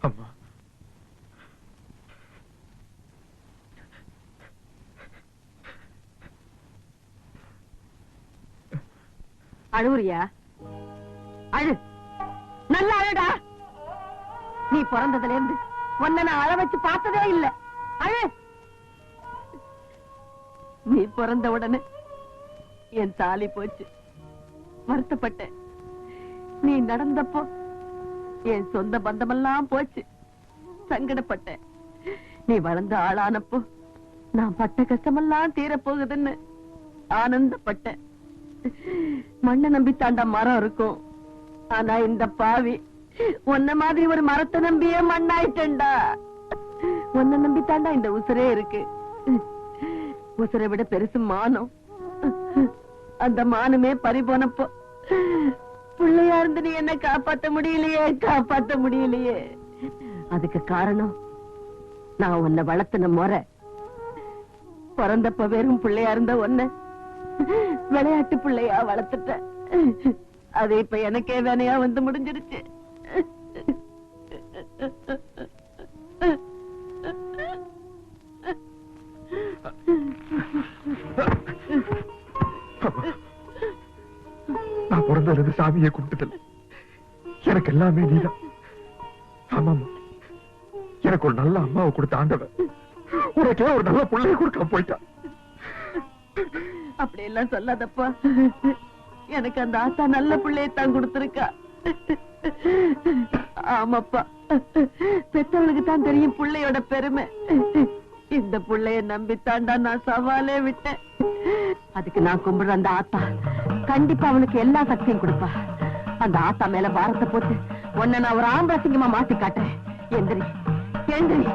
அம்மா, அழுவுறியா? அழு, நல்லா அழுடா. நீ பிறந்ததுல இருந்து உன்னை நான் அழ வச்சு பார்த்ததே இல்ல. அழு. நீ பிறந்த உடனே என் தாலி போச்சு, வருத்தப்பட்டேன். நீ நடந்தப்போ என் சொந்த பந்தமெல்லாம் போச்சு, சங்கடப்பட்டேன். நீ வளர்ந்த ஆளானப்போ நான் பட்ட கஷ்டமெல்லாம் தீரப்போகுதுன்னு ஆனந்தப்பட்டேன். மண்ணை நம்பித்தாண்டா மரம் இருக்கும், ஆனா இந்த பாவி உன்ன மாதிரி ஒரு மரத்தை நம்பியே மண்ணாயிட்டேன்டா. உன்னை நம்பித்தாண்டா இந்த உசுரே இருக்கு. உசுரை விட பெருசு மானம். அந்த மானமே பறி போனப்போ பிள்ளையா இருந்து நீ என்ன காப்பாத்த முடியலையே, காப்பாத்த முடியலையே. அதுக்கு காரணம் நான் உன்னை வளர்த்தன முறை. பிறந்தப்ப வெறும் பிள்ளையா இருந்த உன்னை விளையாட்டு பிள்ளையா வளர்த்துட்ட. அது இப்ப எனக்கே வேணையா வந்து முடிஞ்சிருச்சு. நான் பிறந்தது சாமியை கும்பிட்டதில்லை, எனக்கு எல்லாமே நீதான். ஆமாமா, எனக்கு ஒரு நல்ல அம்மாவை கொடுத்த ஆண்டவன் உனக்கே ஒரு நல்ல பிள்ளைய கொடுக்க போயிட்டான். அப்படி எல்லாம் சொல்லாதப்பா. எனக்கு அந்த ஆத்தா நல்ல பிள்ளையத்தான் கொடுத்திருக்கா. ஆமாப்பா, பெற்றவளுக்கு தான் தெரியும் பிள்ளையோட பெருமை. இந்த பிள்ளைய நம்பித்தாண்டா நான் சவாலே விட்டேன். அதுக்கு நான் கும்பிடுற அந்த ஆத்தா கண்டிப்பா அவனுக்கு எல்லா சக்தியும் கொடுப்பா. அந்த ஆத்தா மேல பாரத்தை போட்டு உன்னை நான் ஒரு ஆம்பளை சிங்கமா மாத்தி காட்டுறேன். எந்திரி, எந்திரி.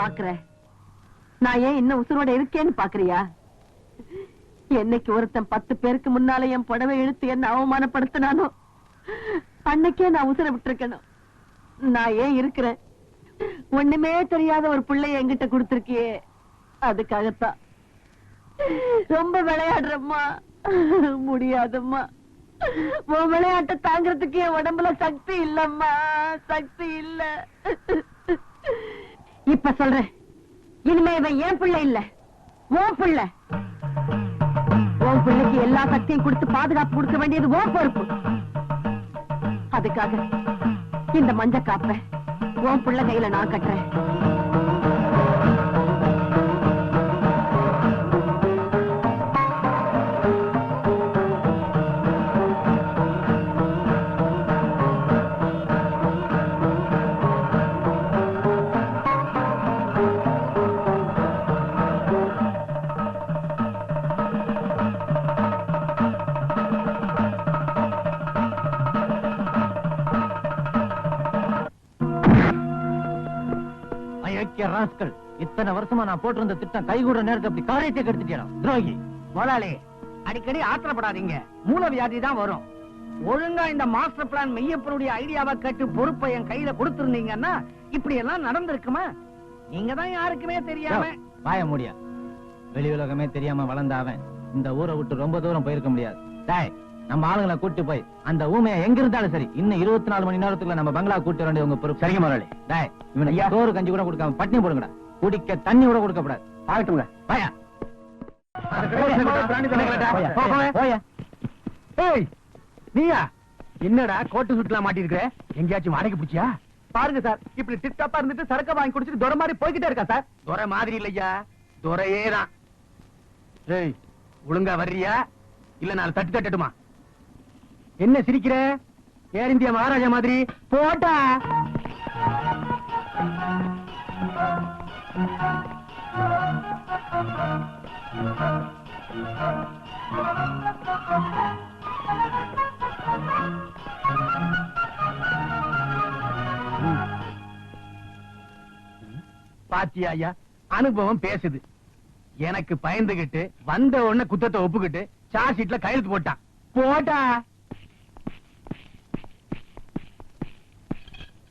பாக்குற நான் ஏன் இன்னும் உசுரோட இருக்கேன்னு பாக்குறியா? என்னைக்கு ஒருத்தன் 10 பேருக்கு முன்னால என் புடவை இழுத்து என்ன அவமானப்படுத்தினானோ அன்னைக்கே நான் உசுர விட்டுருக்கணும். நான் ஏன் இருக்கிறேன்? ஒண்ணுமே தெரியாத ஒரு பிள்ளைய என்கிட்ட கொடுத்திருக்கியே, அதுக்காகத்தான். ரொம்ப விளையாடுறம்மா, முடியாதம்மா. உன் விளையாட்டை தாங்கிறதுக்கு என் உடம்புல சக்தி இல்லம்மா, சக்தி இல்ல. இப்ப சொல்றேன், இனிமே இவன் என் பிள்ளை இல்ல, உன் பிள்ளை. உன் பிள்ளைக்கு எல்லா சக்தியும் கொடுத்து பாதுகாப்பு கொடுக்க வேண்டியது உன் பொறுப்பு. அதுக்காக இந்த மஞ்ச காப்ப உன் பிள்ளை கையில நான் கட்டுறேன். இத்தனை வருஷமா நான் போட்டிருந்த திட்டம் கைகூட நேரத்தை அப்படி காரியத்தை கெடுத்துட்டேன். துரோகி முதலாளி, அடிக்கடி ஆத்திரப்படாதீங்க, மூலவியாதி தான் வரும். ஒழுங்கா இந்த மாஸ்டர் பிளான் மெய்யப்பனுடைய ஐடியாவை கேட்டு பொறுப்பை என் கையில கொடுத்திருந்தீங்கன்னா இப்படி எல்லாம் நடந்திருக்குமா? நீங்க தான் யாருக்குமே தெரியாம பாய முடியா. வெளி உலகமே தெரியாம வளர்ந்தாவன் இந்த ஊரை விட்டு ரொம்ப தூரம் போயிருக்க முடியாது. டேய், நம்ம ஆளுங்களை கூட்டி போய் அந்த ஊமையை எங்க இருந்தாலும் சரி இன்னும் 24 மணி நேரத்துக்குள்ள நம்ம பங்களா கூட்டி வேண்டிய உங்க பொறுப்பு. சரிங்க முதலாளி. டேய், இவனுக்கு சோறு கஞ்சி கூட கொடுக்காம பட்டினி போடுங்கடா. குடிக்க தண்ணி கூட கொடுக்கப்படாது. ஆகட்டும்ங்க. பாயா நீயா என்னடா கோட்டு சுட்டுலாம் மாட்டிருக்கிற? எங்கேயாச்சும் வாடகை பிடிச்சியா? பாருங்க சார், இப்படி டிப்டாப்பா இருந்துட்டு சரக்க வாங்கி குடிச்சிட்டு துரை மாதிரி போய்கிட்டே இருக்கா சார். துரை மாதிரி இல்லையா, துரையே தான். ஏய், ஒழுங்கா வர்றியா இல்ல நான் தட்டி தட்டட்டுமா? என்ன சிரிக்கிற? ஏர் இந்தியா மகாராஜா மாதிரி போட்டா. பாத்தியா ஐயா, அனுபவம் பேசுது. எனக்கு பயந்துகிட்டு வந்த உடனே குத்தத்தை ஒப்புக்கிட்டு சார்ஜ் ஷீட்ல கையெழுத்து போட்டான். போட்டா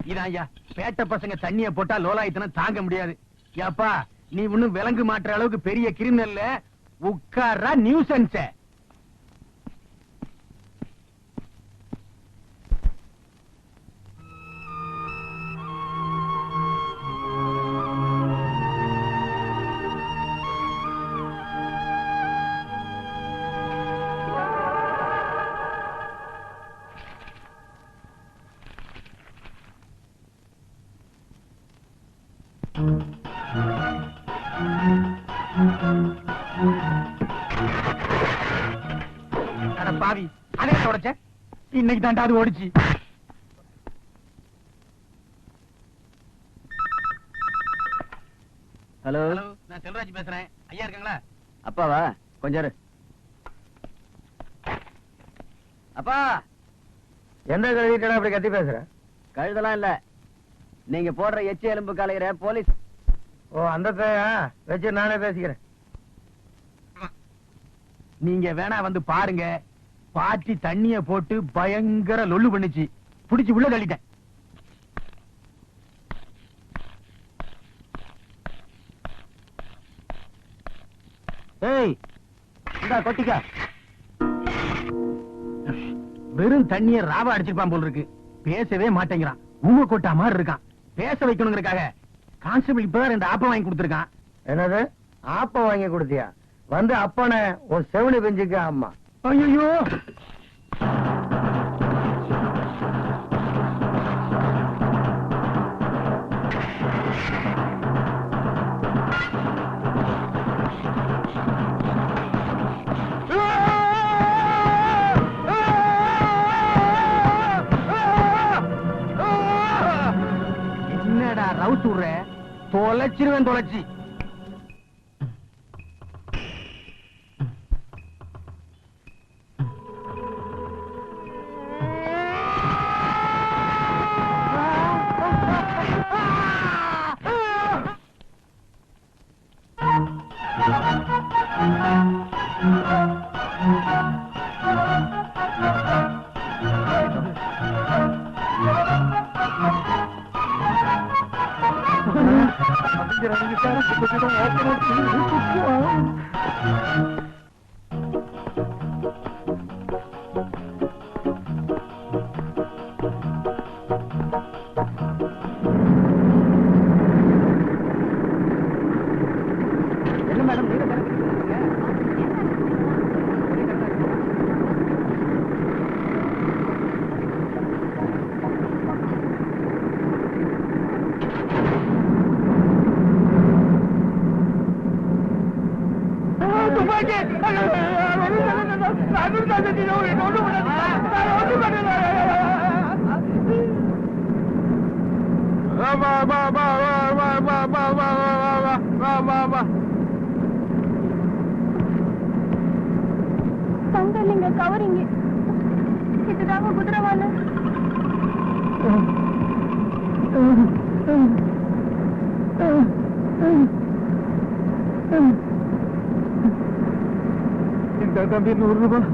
இதான் ஐயா, பேட்ட பசங்க தண்ணிய போட்டா லோலாயத்தனம் தாங்க முடியாது. ஏப்பா நீ இன்னும் விலங்கு மாற்ற அளவுக்கு பெரிய கிரிமினல் உட்கார்றா நியூசன்ஸ். பாவி அதே தொடச்ச இன்னைக்கு தாண்டா அது ஓடிச்சு. ஹலோ, நான் செல்வராஜ் பேசுறேன். ஐயா இருக்காங்களா? அப்பாவா? கொஞ்சம் இரு. அப்பா, எந்த கழுவிட்டா அப்படி கத்தி பேசுற? கழுதெல்லாம் இல்ல, நீங்க போடுற எச்சி எலும்பு கலைகிற போலீஸ். ஓ அந்த வச்சு நானே பேசிக்கிறேன். நீங்க வேணா வந்து பாருங்க. பாட்டி தண்ணிய போட்டு பயங்கர லொல்லு பண்ணிச்சு. புடிச்சு உள்ள தள்ளிட்டேன். ஏய், இந்தா கொட்டிக்கா. வெறும் தண்ணிய ராவா அடிச்சிருப்பான் போல இருக்கு. பேசவே மாட்டேங்கிறான். ஊமை கொட்டா மாதிரி இருக்கான். பேச வைக்கணுங்கிறதுக்காக கான்ஸ்டபிள் இப்பதான் 2 ஆப்பம் வாங்கி கொடுத்திருக்கான். என்னது ஆப்பம் வாங்கி கொடுத்தியா? வந்து அப்பனை உன் செவனி பெஞ்சுக்க. அம்மா ஐயோ, என்னடா ரவுத்து விடுற? தொலைச்சிருவேன் தொலைச்சி. தங்கலிங்க கவரிங்க. இதுதாங்க குதிரவால. இந்த தம்பி 100 ரூபாய்.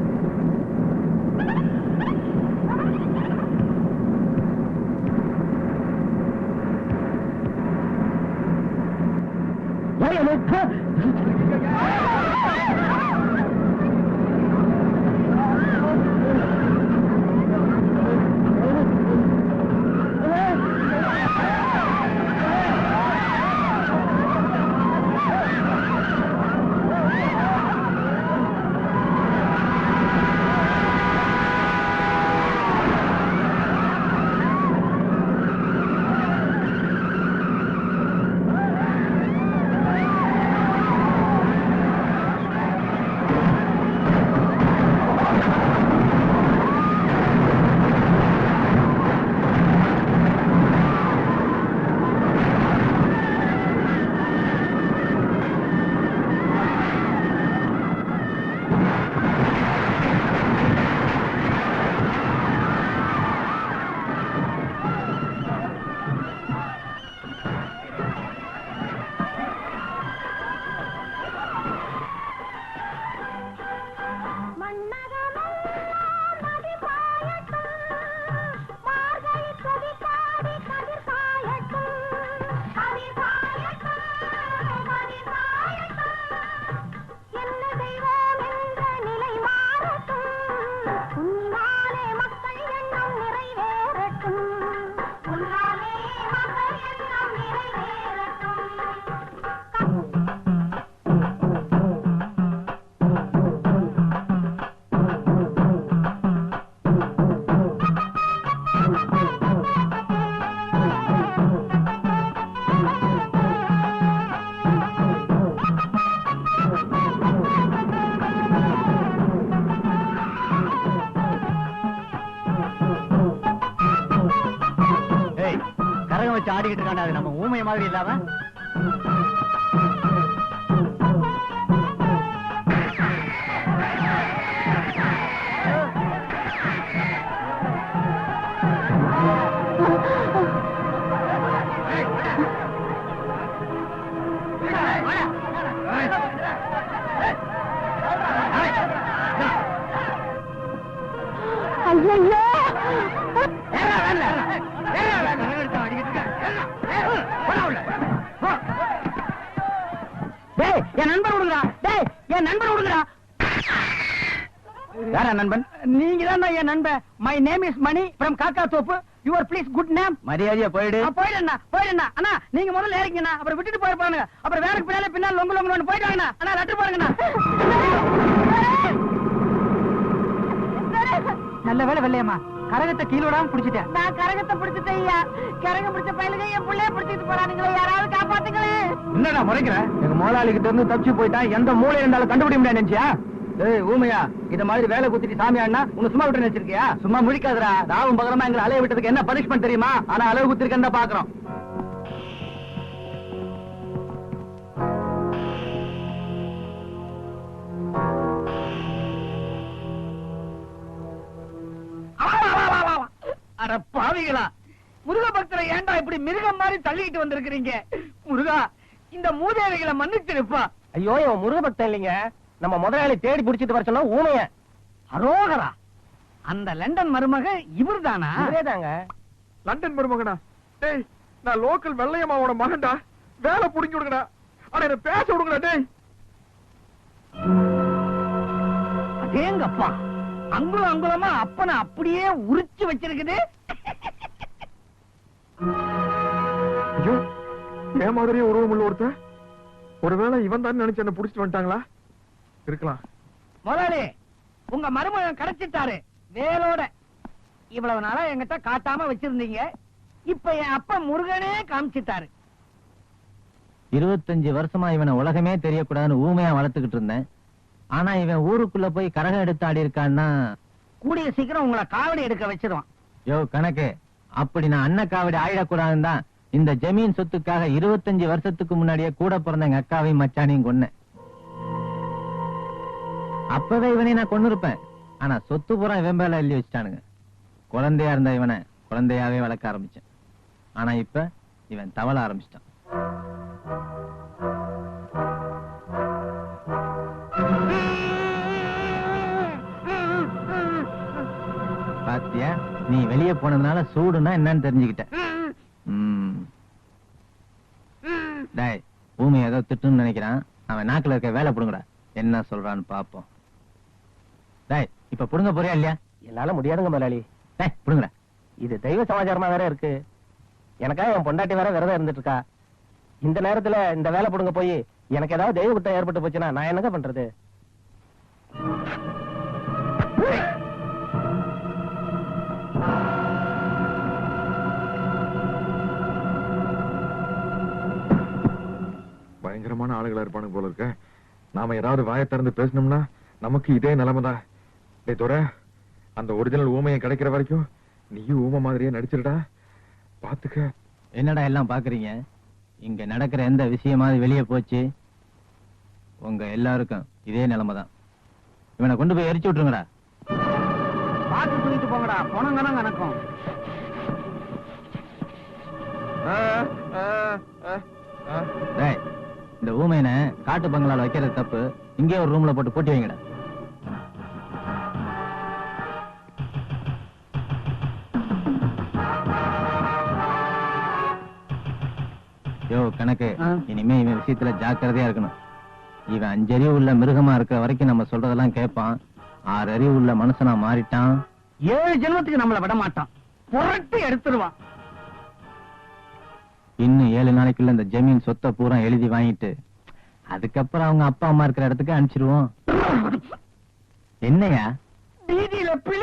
என்னடா அது நம்ம ஊமைய மாதிரி இல்லாம? என் நண்பர் விடுங்கடா. டேய், என் நண்பர் விடுங்கடா. யாரா நண்பன்? நீங்க தான் என் நண்பன். My name is Mani from Kakka Thoppu. Your please good name. மரியாதையா போயிடு. போயிடுண்ணா. அண்ணா நீங்க முதல்ல ஏறிக்கண்ணா, அப்புறம் விட்டுட்டு போயிருப்பாங்க. அப்புறம் வேலைக்கு பின்னால லொங்கு லொங்கு போயிட்டு வாங்கண்ணா. அண்ணா லெட்டர் பாருங்கண்ணா. நல்ல வேலை வெள்ளையம்மா, கரகத்தை கீழோடாம பிடிச்சிட்டேன். நான் கரகத்தை பிடிச்சிட்டேன் ஐயா. கரகம் பிடிச்ச பயலுங்க என் பிள்ளைய பிடிச்சிட்டு போறானுங்களே, யாராவது காப்பாத்துங்களே. என்னடா முறைக்கிற? எங்க முதலாளி கிட்ட இருந்து தப்பிச்சு போயிட்டா எந்த மூளை இருந்தாலும் கண்டுபிடிக்க முடியாது நினைச்சியா? ஏய் ஊமையா, இத மாதிரி வேலை குத்திட்டு சாமி ஆடினா உன்னை சும்மா விட்டு நினைச்சிருக்கியா? சும்மா முழிக்காதடா. ராவும் பகரமா எங்களை அலைய விட்டதுக்கு என்ன பனிஷ்மெண்ட் தெரியுமா? ஆனா அளவு குத்திருக்கேன் தான் பாக்குறோம். அட பாவிகளா, முருக பக்தரை ஏன்டா இப்படி மிருகம் மாதிரி தள்ளிட்டு வந்திருக்கிறீங்க? முருகா, இந்த மூதேவிகளை மன்னிச்சிருப்பா. ஐயோ இவன் முருக பக்தன் இல்லைங்க, நம்ம முதலாளி தேடி பிடிச்சிட்டு வர சொன்னா ஊமைய. அரோகரா, அந்த லண்டன் மருமக இவர்தானா? இதேதாங்க. லண்டன் மருமகனா? டேய், நான் லோக்கல் வெள்ளையம்மாவோட மகன்டா. வேலை புடிங்கி விடுங்கடா. ஆனா என்ன பேச விடுங்கடா. டேய், அதேங்கப்பா, அங்குலம் அங்குலமா அப்பனை அப்படியே உரிச்சு வச்சிருக்குது. ஐயோ, ஏன் மாதிரியே உருவம் உள்ள ஒருத்தன். ஒருவேளை இவன் தான் நினைச்சு என்ன புடிச்சிட்டு வந்துட்டாங்களா? இருக்கலாம். முதலாளி, உங்க மருமகன் கிடைச்சிட்டாரு வேலோட. இவ்வளவு நாளா என்கிட்ட காட்டாம வச்சிருந்தீங்க, இப்ப என் அப்பா முருகனே காமிச்சிட்டாரு. 25 வருஷமா இவனை உலகமே தெரியக்கூடாதுன்னு ஊமையா வளர்த்துக்கிட்டு இருந்தேன். ஆனா இவன் ஊருக்குள்ள போய் கரகம் எடுத்து ஆடி இருக்கான்னா கூடிய சீக்கிரம் உங்களை காவடி எடுக்க வச்சிருவான். யோ கணக்கு, அப்படி நான் அண்ணன் காவடி ஆயிடக்கூடாதுன்னு தான் இந்த ஜமீன் சொத்துக்காக 25 வருஷத்துக்கு முன்னாடியே கூட பிறந்த எங்க அக்காவையும் மச்சானையும் கொன்னேன். அப்பவே இவனை நான் கொண்டு இருப்பேன். ஆனா சொத்து பூரா இவன் மேல எழுதி வச்சுட்டானுங்க. குழந்தையா இருந்த இவனை குழந்தையாவே வளர்க்க ஆரம்பிச்சேன். ஆனா இப்ப இவன் தவள ஆரம்பிச்சிட்டான். பாத்தியா, நீ வெளியே போனதுனால சூடுனா என்னன்னு தெரிஞ்சுக்கிட்ட. டேய், பூமி ஏதோ திட்டுன்னு நினைக்கிறான். அவன் நாக்குல இருக்க வேலை புடுங்கடா. என்ன சொல்றான்னு பாப்போம். டேய், இப்ப புடுங்க போறியா இல்லையா? என்னால முடியாதுங்க முதலாளி. டேய், புடுங்கடா. இது தெய்வ சமாச்சாரமா வேற இருக்கு. எனக்காக என் பொண்டாட்டி வேற விரதம் இருந்துட்டு இருக்கா. இந்த நேரத்துல இந்த வேலை புடுங்க போய் எனக்கு ஏதாவது தெய்வ குத்தம் ஏற்பட்டு போச்சுன்னா நான் என்னங்க பண்றது? பயங்கரமான ஆளுகளா இருப்பானுங்க போல இருக்க. நாம ஏதாவது வாயை திறந்து பேசணும்னா நமக்கு இதே நிலைமைதான். டேய் தோர, அந்த ஒரிஜினல் ஊமையை கிடைக்கிற வரைக்கும் நீயும் ஊமை மாதிரியே நடிச்சிருடா. பாத்துக்க. என்னடா எல்லாம் பாக்குறீங்க? இங்க நடக்கிற எந்த விஷயமாவது வெளியே போச்சு, உங்க எல்லாருக்கும் இதே நிலைமைதான். இவனை கொண்டு போய் எரிச்சு விட்டுருங்கடா. பார்த்து தூக்கிட்டு போங்கடா, போனங்கன்னு கணக்கும். டேய், இந்த ஊமையனை காட்டு பங்களால வைக்கிறது தப்பு. இங்கே ஒரு ரூம்ல போட்டு பூட்டி வைங்கடா. யோ கணக்கு, இனிமே இவன் விஷயத்துல ஜாக்கிரதையா இருக்கணும். இவன் 5 அறிவு உள்ள மிருகமா இருக்கிற வரைக்கும் நம்ம சொல்றதெல்லாம் கேட்பான். 6 அறிவு உள்ள மனுஷனா மாறிட்டான், 7 ஜென்மத்துக்கு நம்மள விட மாட்டான். புரட்டி எடுத்துருவான். இன்னும் 7 நாளைக்குள்ள இந்த ஜமீன் சொத்தை பூரா எழுதி வாங்கிட்டு அதுக்கப்புறம் அவங்க அப்பா அம்மா இருக்கிற இடத்துக்கு அனுப்பிச்சிருவோம். என்னையா வீதியில பிள்ளை